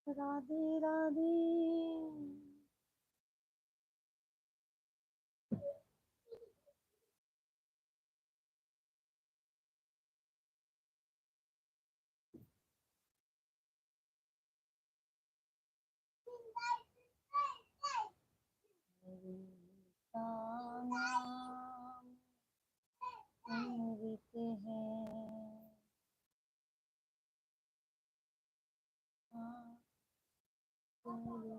राधे राधे। का नाम अमृत है। हाँ, तेरे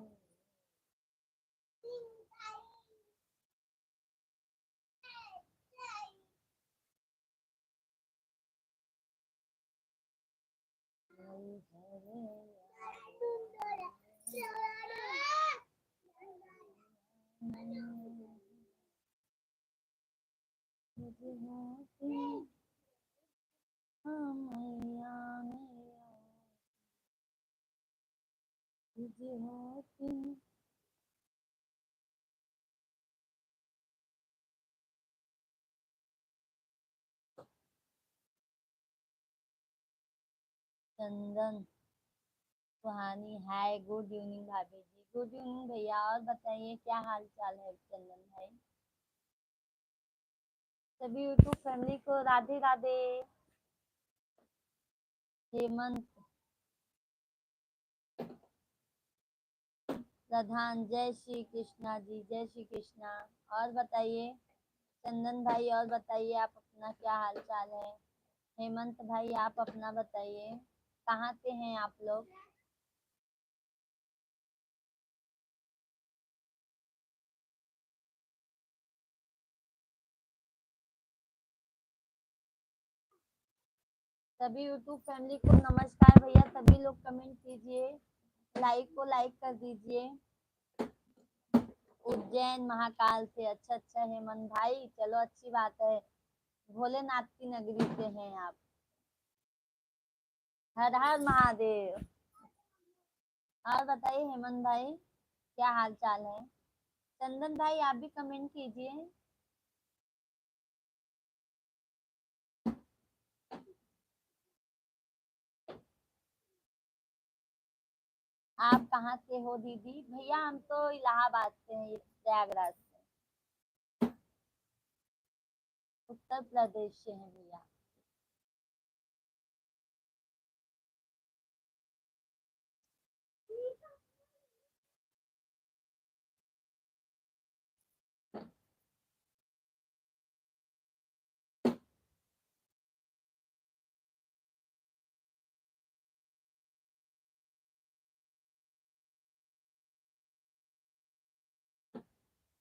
तुझे होती हाँ मैया मैया, तुझे होती। चंदन सुहानी हाय, गुड इवनिंग भाभी जी, गुड इवनिंग भैया। और बताइए क्या हाल चाल है चंदन भाई। सभी यूट्यूब फैमिली को राधे राधे। हेमंत प्रधान, जय श्री कृष्णा जी, जय श्री कृष्णा। और बताइए चंदन भाई, और बताइए आप अपना क्या हाल चाल है। हेमंत भाई आप अपना बताइए, कहाँ से हैं आप लोग। सभी यूट्यूब फैमिली को नमस्कार भैया। सभी लोग कमेंट कीजिए, लाइक को लाइक कर दीजिए। उज्जैन महाकाल से, अच्छा अच्छा हेमंत भाई, चलो अच्छी बात है। भोलेनाथ की नगरी से हैं आप। हर हर महादेव। और बताइए हेमंत भाई क्या हाल चाल है। चंदन भाई आप भी कमेंट कीजिए। आप कहाँ से हो दीदी। भैया हम तो इलाहाबाद से हैं, प्रयागराज से, उत्तर प्रदेश से हैं भैया।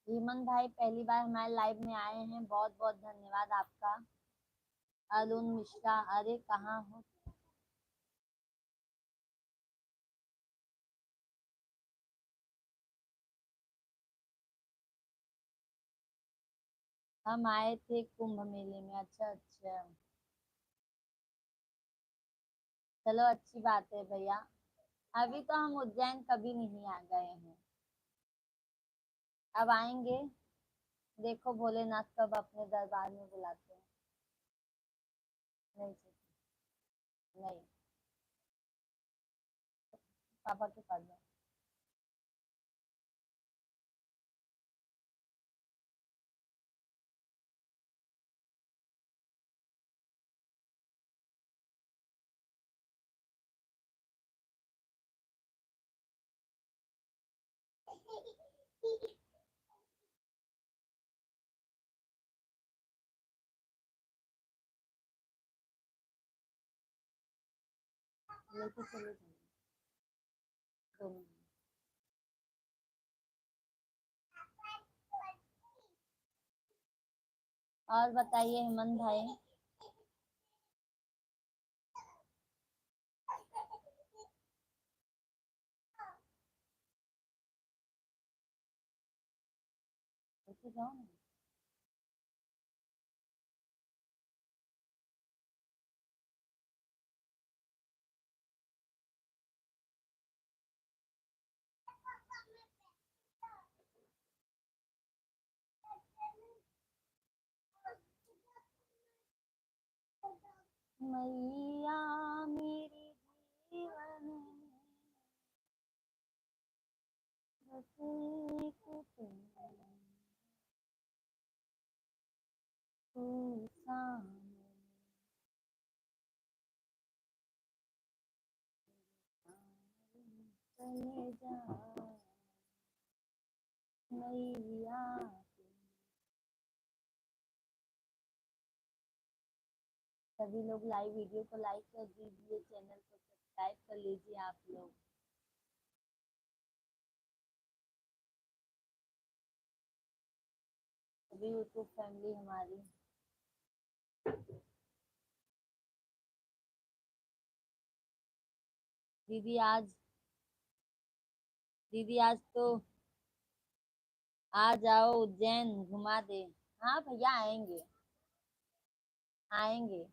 हेमंत भाई पहली बार हमारे लाइव में आए हैं, बहुत बहुत धन्यवाद आपका। अरुण मिश्रा, अरे कहाँ हो। हम आए थे कुंभ मेले में, अच्छा अच्छा। चलो अच्छी बात है भैया। अभी तो हम उज्जैन कभी नहीं आ गए हैं, अब आएंगे। देखो भोलेनाथ कब अपने दरबार में बुलाते हैं। नहीं नहीं, पापा के पास जाओ। लेके चले जाओ, 2 मिनट। और बताइए हेमंत भाई। लेके जाओ ना। मैया मेरी जीवन चले जा मैया। सभी लोग लाइव वीडियो को लाइक कर दीजिए, चैनल को सब्सक्राइब कर लीजिए आप लोग। सभी यूट्यूब फैमिली हमारी। दीदी आज तो आ जाओ, उज्जैन घुमा दे। हाँ भैया आएंगे आएंगे।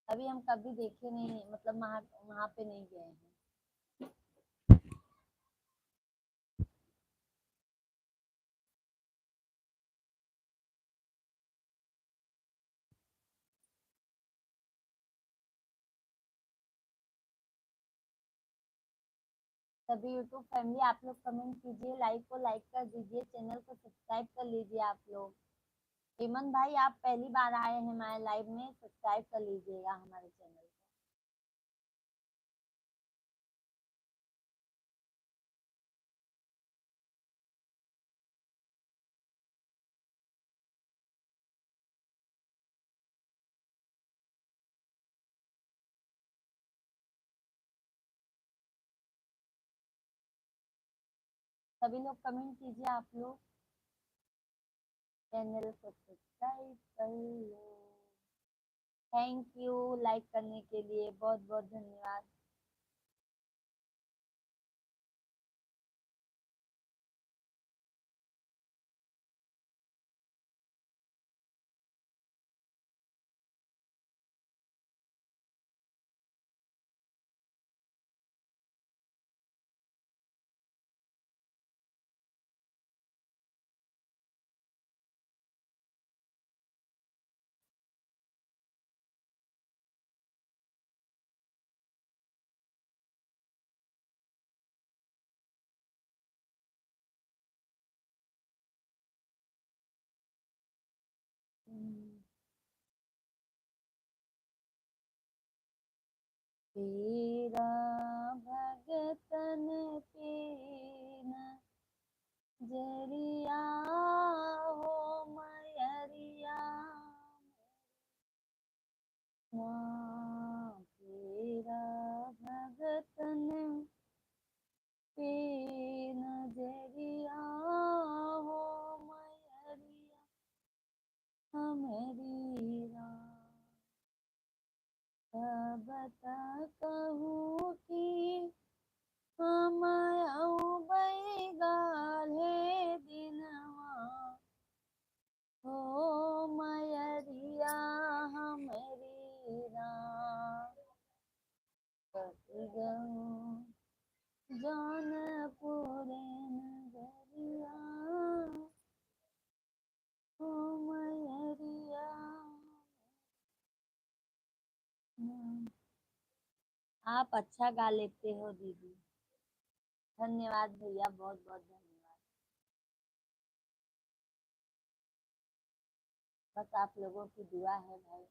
अभी हम कभी देखे नहीं, मतलब वहाँ वहाँ पे नहीं गए हैं। सभी यूट्यूब फैमिली आप लोग कमेंट कीजिए, लाइक को लाइक कर दीजिए, चैनल को सब्सक्राइब कर लीजिए आप लोग। हेमंत भाई आप पहली बार आए हैं हमारे लाइव में, सब्सक्राइब कर लीजिएगा हमारे चैनल को। सभी लोग कमेंट कीजिए आप लोग, चैनल को सब्सक्राइब कर लो। थैंक यू लाइक करने के लिए, बहुत बहुत धन्यवाद। तेरा भगतन पे नजरिया हो मयरिया, माँ तेरा भगतन पे नजरिया हो मयरिया हमारी राम। कब तक कहूँ कि हम बैगाले दिनवा हो मयरिया हमारी राम। कति गऊँ जौनपुर नगरिया हो मयरिया। आप अच्छा गा लेते हो दीदी, धन्यवाद भैया, बहुत बहुत धन्यवाद। बस आप लोगों की दुआ है भाई।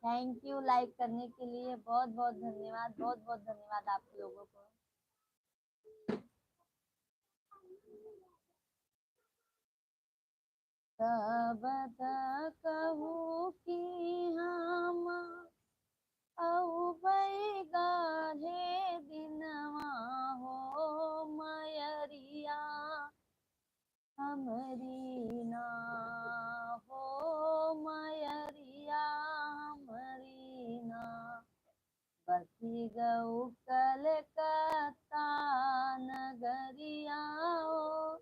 थैंक यू लाइक करने के लिए, बहुत बहुत धन्यवाद, बहुत बहुत धन्यवाद आप लोगों को। कब तक कहूँ कि हम गाढ़े दिनवा हो मयरिया हमरी ना हो मयरिया हमरी ना। बसी गऊ कलकत्ता नगरिया हो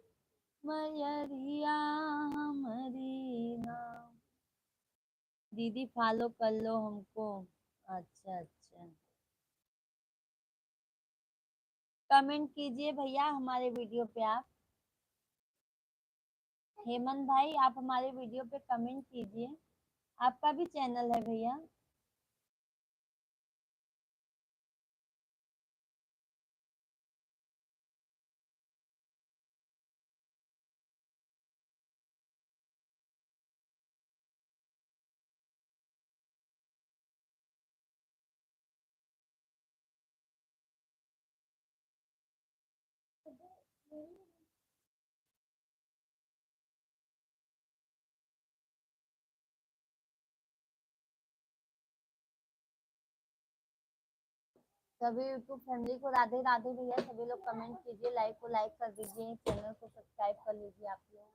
मयरिया हमरी ना। दीदी फॉलो कर लो हमको। अच्छा अच्छा, कमेंट कीजिए भैया हमारे वीडियो पे आप। हेमंत भाई आप हमारे वीडियो पे कमेंट कीजिए। आपका भी चैनल है भैया? सभी यूट्यूब फैमिली को राधे राधे भैया। सभी लोग कमेंट कीजिए, लाइक को लाइक कर दीजिए, चैनल को सब्सक्राइब कर लीजिए आप लोग।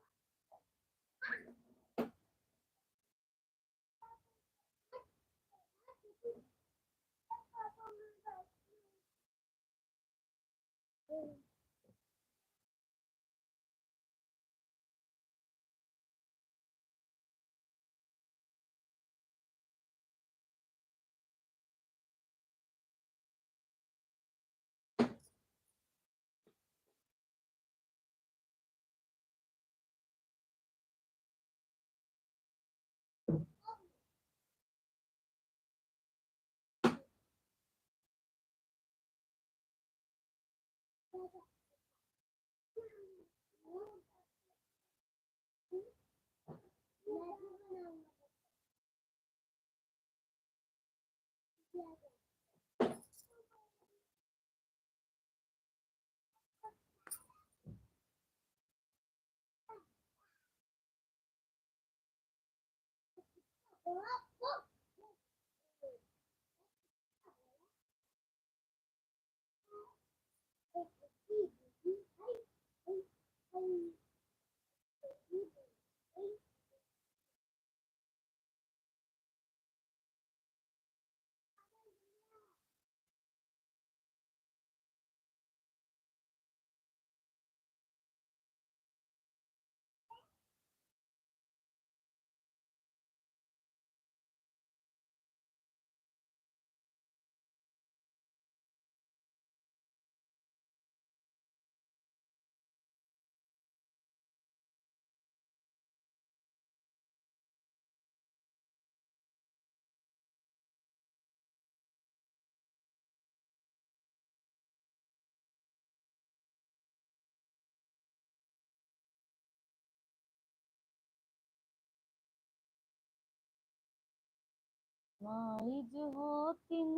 माइज होतिन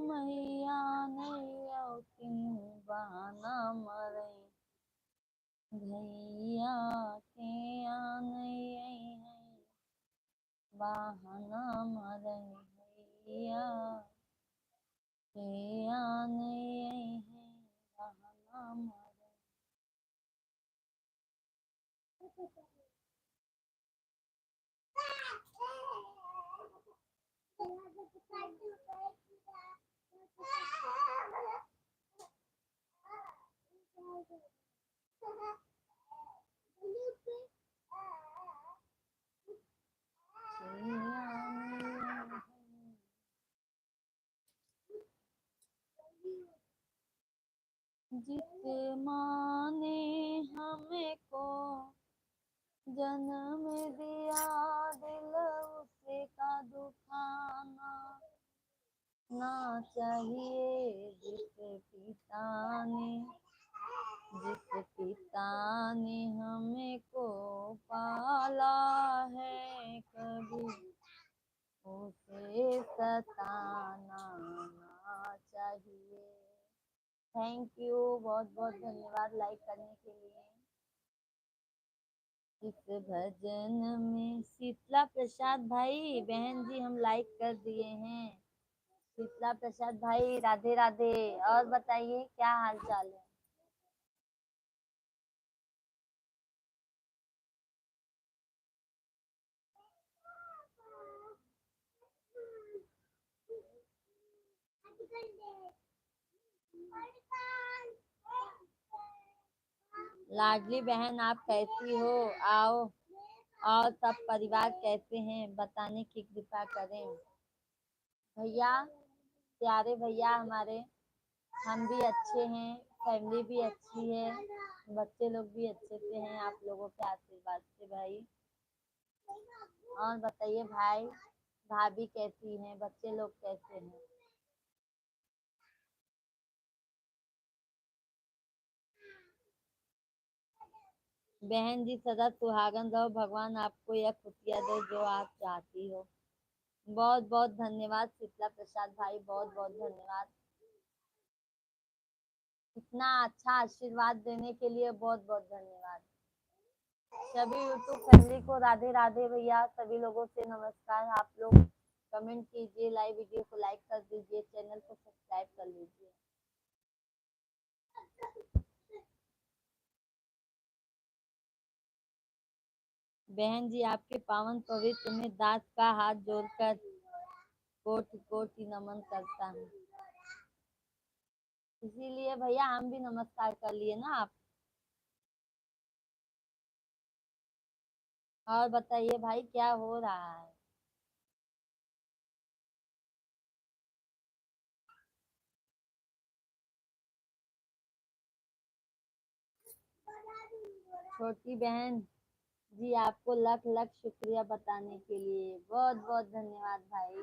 मैया नहीं औतिन बहाना मरई भैया के आनई है बहाना मरई भैया के आनई है बहाना मरई। जिस माँ ने हमें को जन्म दिया दिल उसे का दुखाना ना चाहिए। जिस पिता ने हमें को पाला है कभी उसे सताना ना चाहिए। थैंक यू, बहुत बहुत धन्यवाद लाइक करने के लिए। इस भजन में शीतला प्रसाद भाई, बहन जी हम लाइक कर दिए हैं। शीतला प्रसाद भाई राधे राधे। और बताइए क्या हाल चाल है? लाडली बहन आप कैसी हो? आओ और सब परिवार कैसे हैं बताने की कृपा करें। भैया, प्यारे भैया हमारे, हम भी अच्छे हैं, फैमिली भी अच्छी है, बच्चे लोग भी अच्छे से हैं आप लोगों के आशीर्वाद से भाई। और बताइए भाई भाभी कैसी हैं, बच्चे लोग कैसे हैं? बहन जी सदा सुहागन रहो, भगवान आपको यह खुशियाँ दे जो आप चाहती हो। बहुत बहुत धन्यवाद शीतला प्रसाद भाई, बहुत बहुत धन्यवाद। इतना अच्छा आशीर्वाद देने के लिए बहुत बहुत धन्यवाद। सभी यूट्यूब फैमिली को राधे राधे भैया, सभी लोगों से नमस्कार। आप लोग कमेंट कीजिए, लाइव वीडियो को लाइक कर दीजिए, चैनल को सब्सक्राइब कर लीजिए। बहन जी आपके पावन पवित्र में दास का हाथ जोड़कर कोटि कोटि नमन करता हूँ। इसीलिए भैया हम भी नमस्कार कर लिए ना आप। और बताइए भाई क्या हो रहा है? छोटी बहन जी आपको लख लख शुक्रिया बताने के लिए, बहुत बहुत धन्यवाद भाई।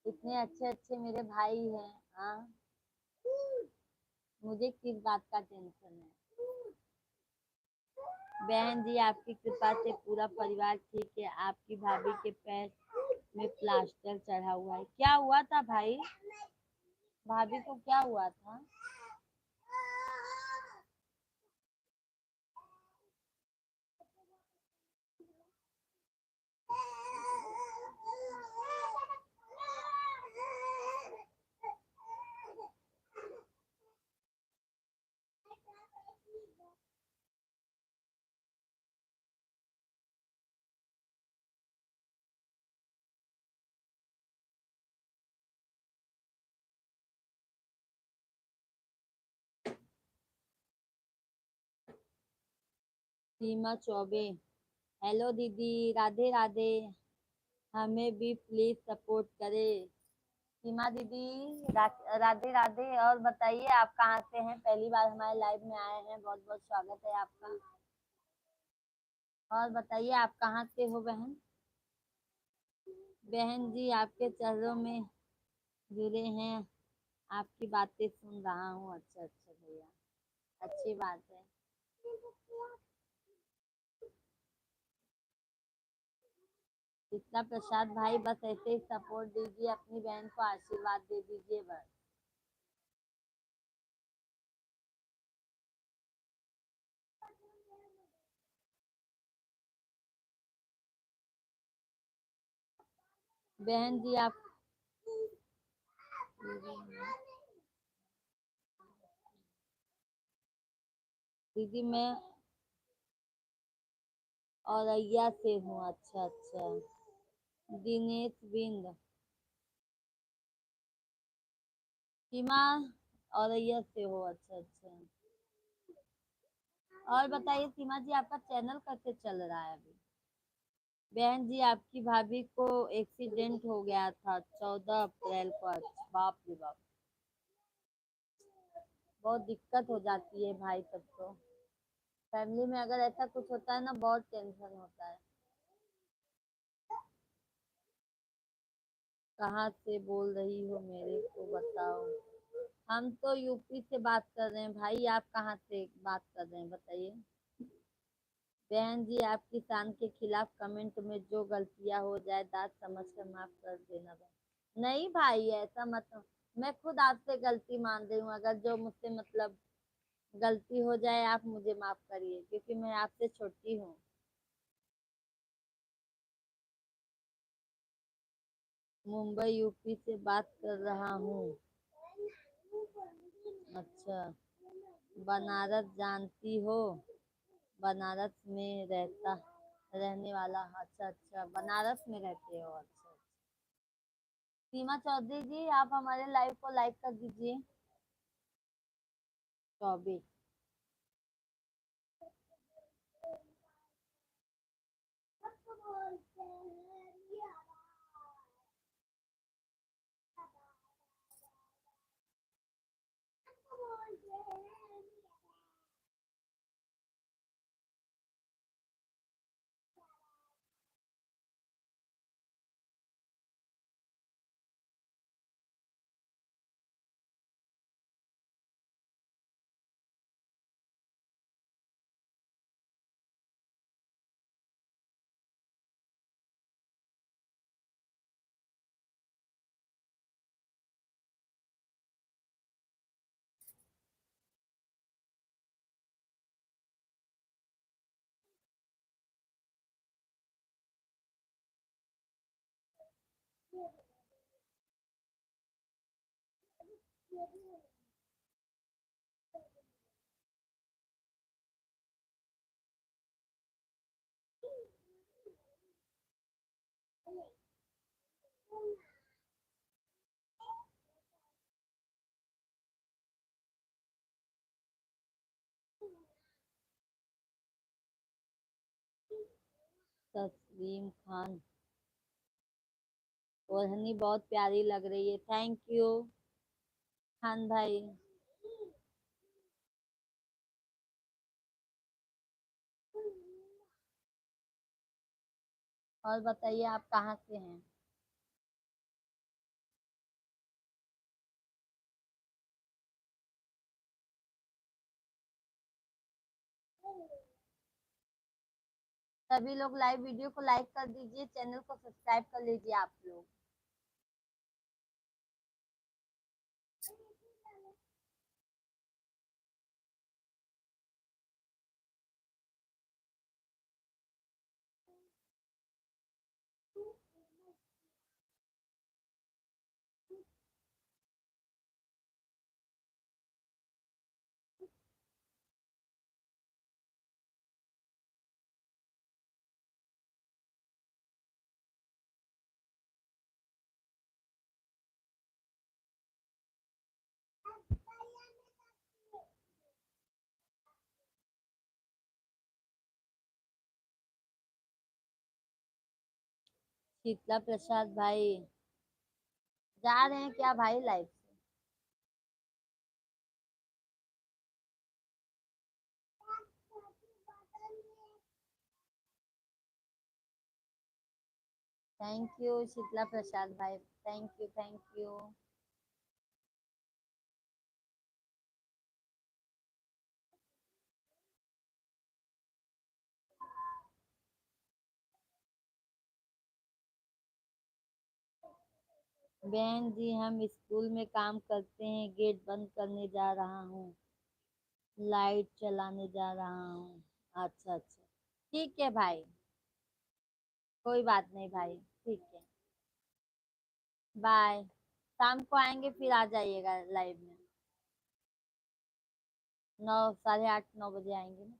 इतने अच्छे अच्छे मेरे भाई हैं। हाँ, मुझे किस बात का टेंशन है? बहन जी आपकी कृपा से पूरा परिवार ठीक है। आपकी भाभी के पैर में प्लास्टर चढ़ा हुआ है। क्या हुआ था भाई? भाभी को क्या हुआ था? सीमा चौबे, हेलो दीदी, राधे राधे। हमें भी प्लीज सपोर्ट करें। सीमा दीदी राधे राधे। और बताइए आप कहाँ से हैं? पहली बार हमारे लाइव में आए हैं, बहुत बहुत स्वागत है आपका। और बताइए आप कहाँ से हो बहन? बहन जी आपके चेहरों में जुड़े हैं, आपकी बातें सुन रहा हूँ। अच्छा अच्छा भैया, अच्छी बात है। इतना प्रसाद भाई बस ऐसे ही सपोर्ट दीजिए, अपनी बहन को आशीर्वाद दे दीजिए बस। बहन जी आप दीदी मैं औरैया से हूँ। अच्छा अच्छा, दिनेश बिंद। सीमा औरैया से हो। अच्छा अच्छा। और बताइए सीमा जी आपका चैनल कैसे चल रहा है अभी? बहन जी आपकी भाभी को एक्सीडेंट हो गया था 14 अप्रैल को। अच्छा, बाप रे बाप, बहुत दिक्कत हो जाती है भाई। तब तो फैमिली में अगर ऐसा कुछ होता है ना, बहुत टेंशन होता है। कहाँ से बोल रही हो मेरे को बताओ? हम तो यूपी से बात कर रहे हैं भाई, आप कहाँ से बात कर रहे हैं बताइए? बहन जी आप किसान के खिलाफ कमेंट में जो गलतियां हो जाए दाद समझ कर माफ कर देना बहन। नहीं भाई ऐसा मत, मैं खुद आपसे गलती मान रही हूँ। अगर जो मुझसे मतलब गलती हो जाए आप मुझे माफ करिए, क्योंकि मैं आपसे छोटी हूँ। मुंबई यूपी से बात कर रहा हूँ। अच्छा, बनारस जानती हो? बनारस में रहने वाला। अच्छा अच्छा, बनारस में रहते हो। अच्छा। सीमा चौधरी जी आप हमारे लाइव को लाइक कर दीजिए। चौबे। तस्लीम खान, ओढ़नी बहुत प्यारी लग रही है, थैंक यू खान भाई। और बताइए आप कहाँ से हैं? सभी लोग लाइव वीडियो को लाइक कर दीजिए, चैनल को सब्सक्राइब कर लीजिए आप लोग। शीतला प्रसाद भाई, जा रहे हैं क्या भाई लाइव से? थैंक यू शीतला प्रसाद भाई, थैंक यू थैंक यू। बहन जी हम स्कूल में काम करते हैं, गेट बंद करने जा रहा हूँ, लाइट चलाने जा रहा हूँ। अच्छा अच्छा, ठीक है भाई, कोई बात नहीं भाई, ठीक है, बाय। शाम को आएंगे फिर आ जाइएगा लाइव में। 9, 8:30, 9 बजे आएंगे ना।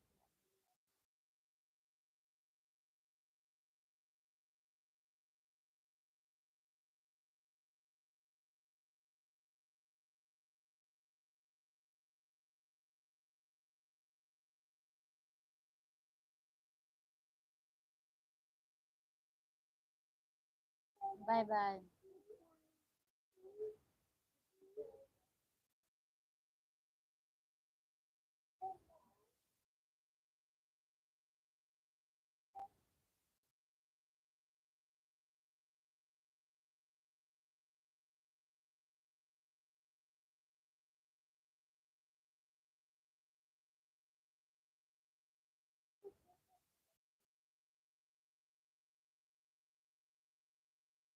Bye bye.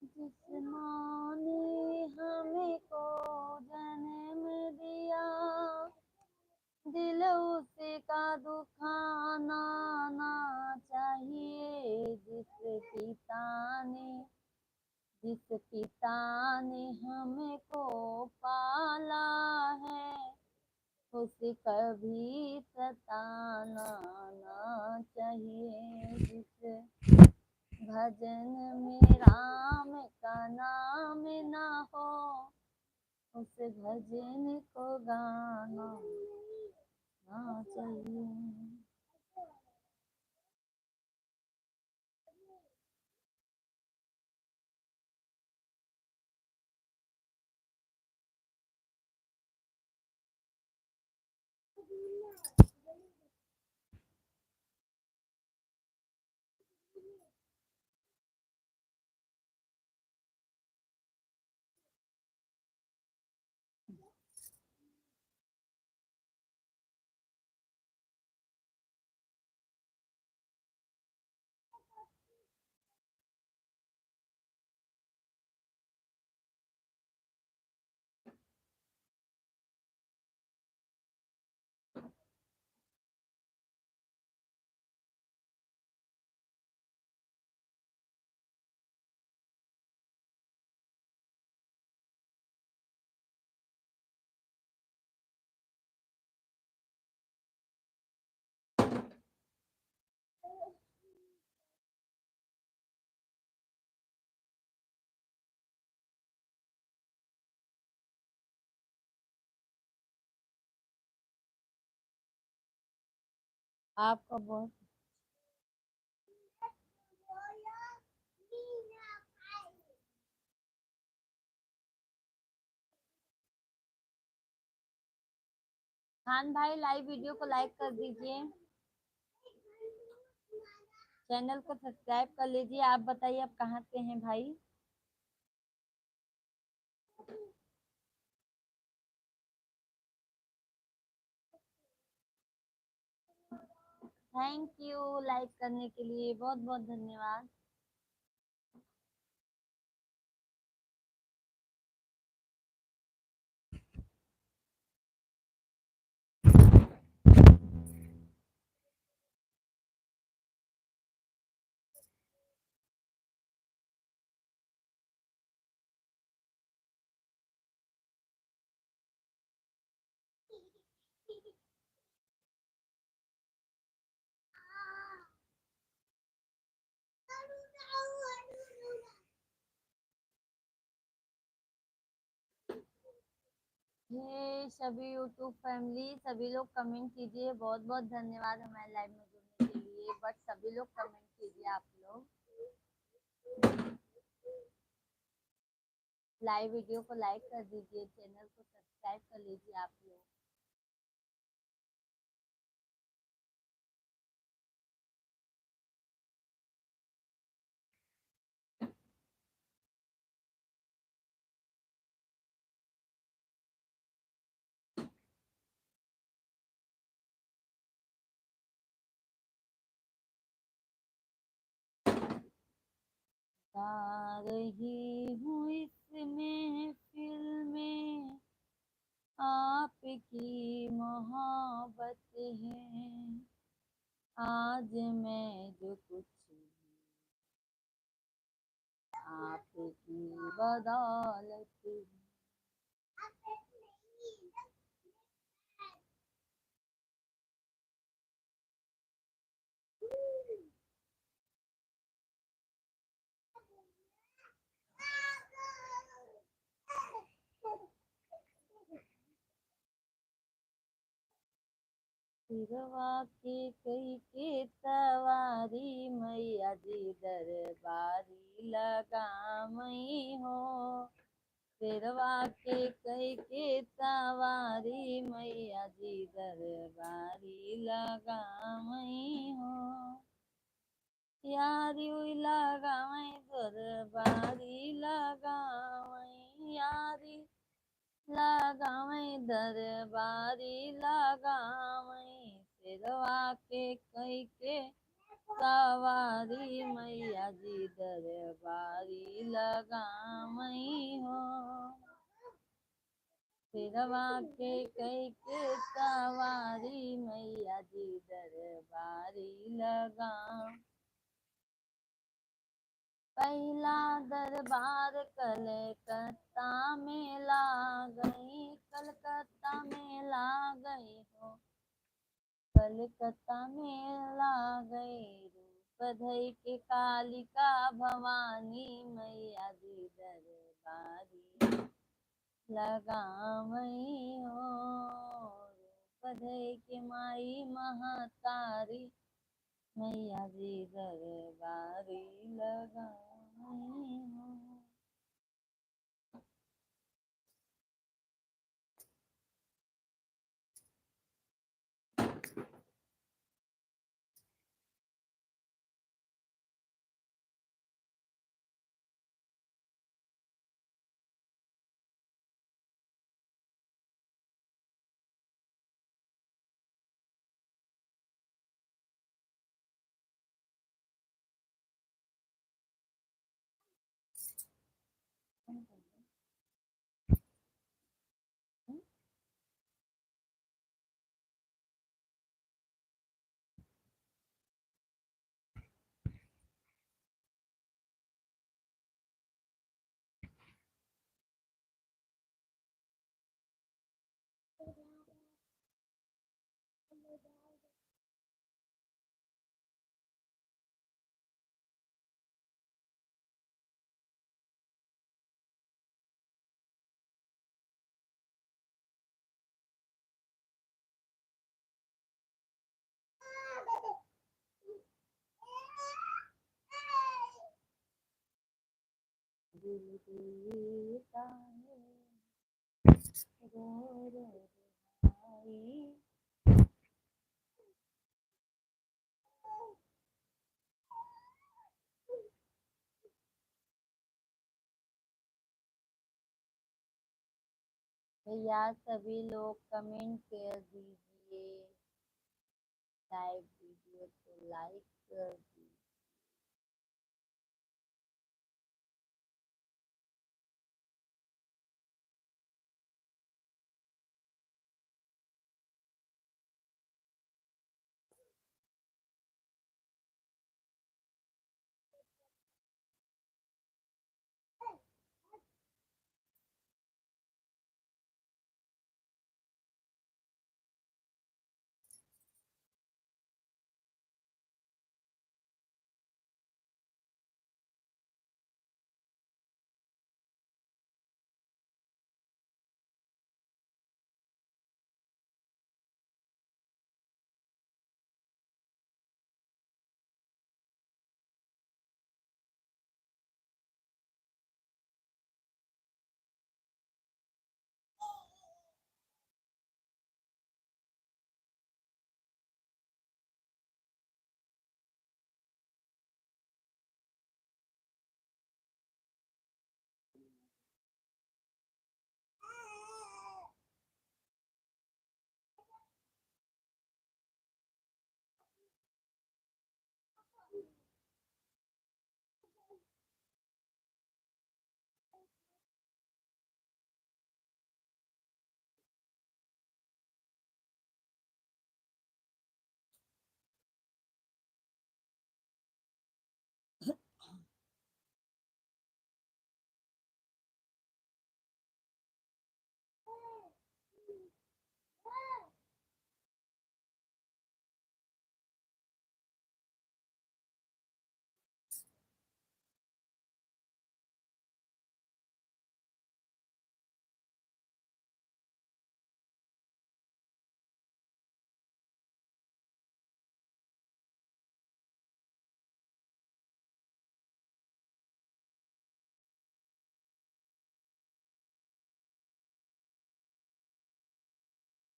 जिस माँ ने हमें को जन्म दिया, दिल उसी का दुखाना ना चाहिए। जिस पिता ने हमें को पाला है, उसे कभी सताना ना चाहिए। जिस भजन में राम का नाम ना हो, उस भजन को गाना ना चाहिए। आपका बहुत खान भाई लाइव वीडियो को लाइक कर दीजिए, चैनल को सब्सक्राइब कर लीजिए। आप बताइए आप कहाँ से हैं भाई। थैंक यू लाइक करने के लिए, बहुत बहुत धन्यवाद। ये सभी यूट्यूब फैमिली सभी लोग कमेंट कीजिए, बहुत बहुत धन्यवाद हमारे लाइव में जुड़ने के लिए। बट सभी लोग कमेंट कीजिए, आप लोग लाइव वीडियो को लाइक कर दीजिए, चैनल को सब्सक्राइब कर लीजिए आप लोग। गा रही हूँ इसमें फिर में आपकी मोहब्बत है, आज मैं जो कुछ आपकी बदौलत है। सिरवा के कई के सवारी मैया जी दरबारी लगामई हो, सिरवा के कई के सवारी मैया जी दरबारी लगामई हो, यारी लगावई दरबारी लगावई, यारी लगावई दरबारी लगावई, सिरवा के कई के सवारी मैया जी दरबारी लगावई हो, सिरवा के कई के सवारी मैया जी दरबारी लगा। पहला दरबार कलकत्ता में ला गई, कलकत्ता में ला गई हो, कलकत्ता में ला गई, रूप धई के कालिका भवानी मैया जी दरबारी लगावई हो, रूप धई के माई महातारी मैया जी दरबारी लगावई हो। दिल देता है रो रो रुहाई। भैया सभी लोग कमेंट कर दीजिए, लाइव वीडियो को लाइक कर दीजिए।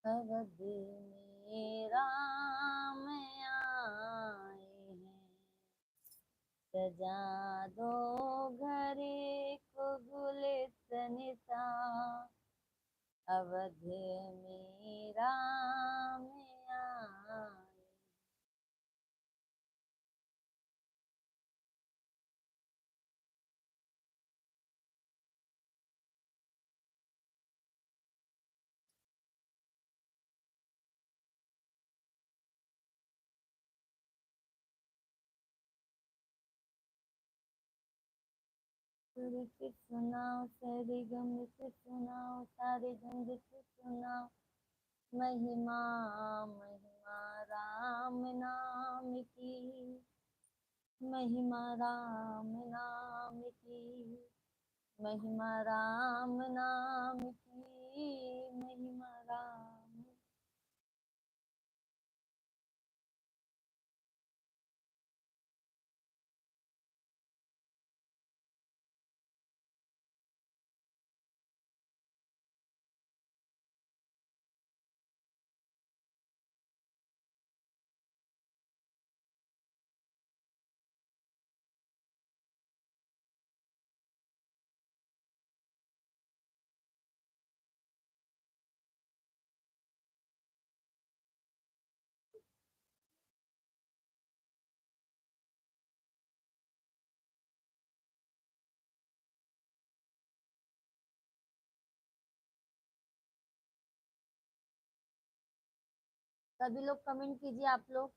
अवध में राम आए हैं, सजा दो घर को गुलशन सा। अवध में राम आए। सुर से सुनाओ सारे गम से सुनाओ, सारे गंध से सुनाओ। महिमा महिमा राम नाम की, महिमा राम नाम की, महिमा राम नाम की, महिमा राम। सभी लोग कमेंट कीजिए आप लोग।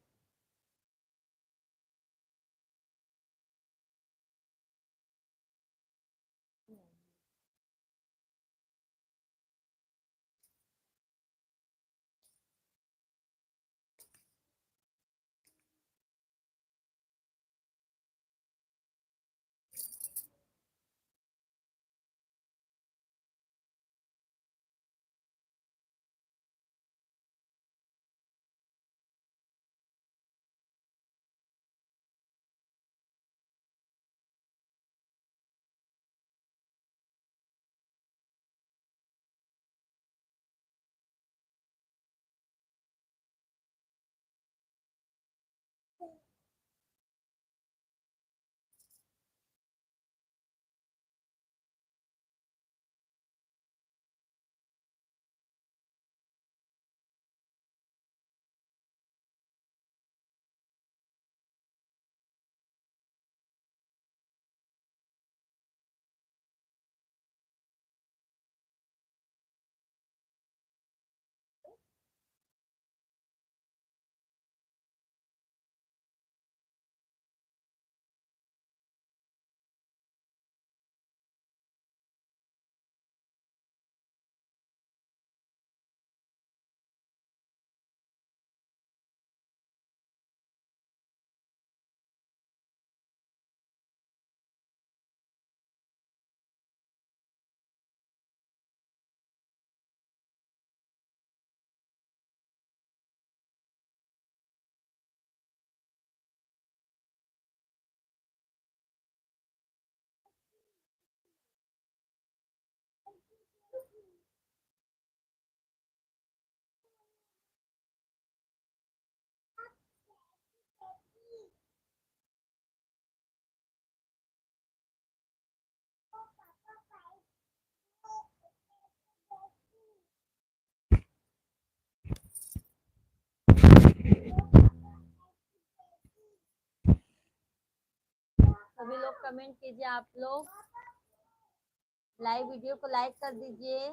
सभी लोग कमेंट कीजिए, आप लोग लाइव वीडियो को लाइक कर दीजिए।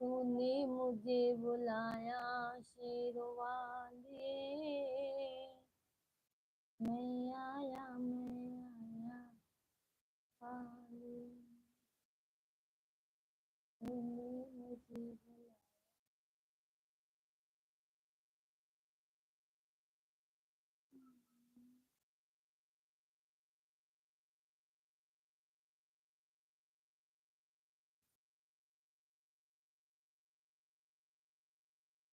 तूने मुझे बुलाया शेरों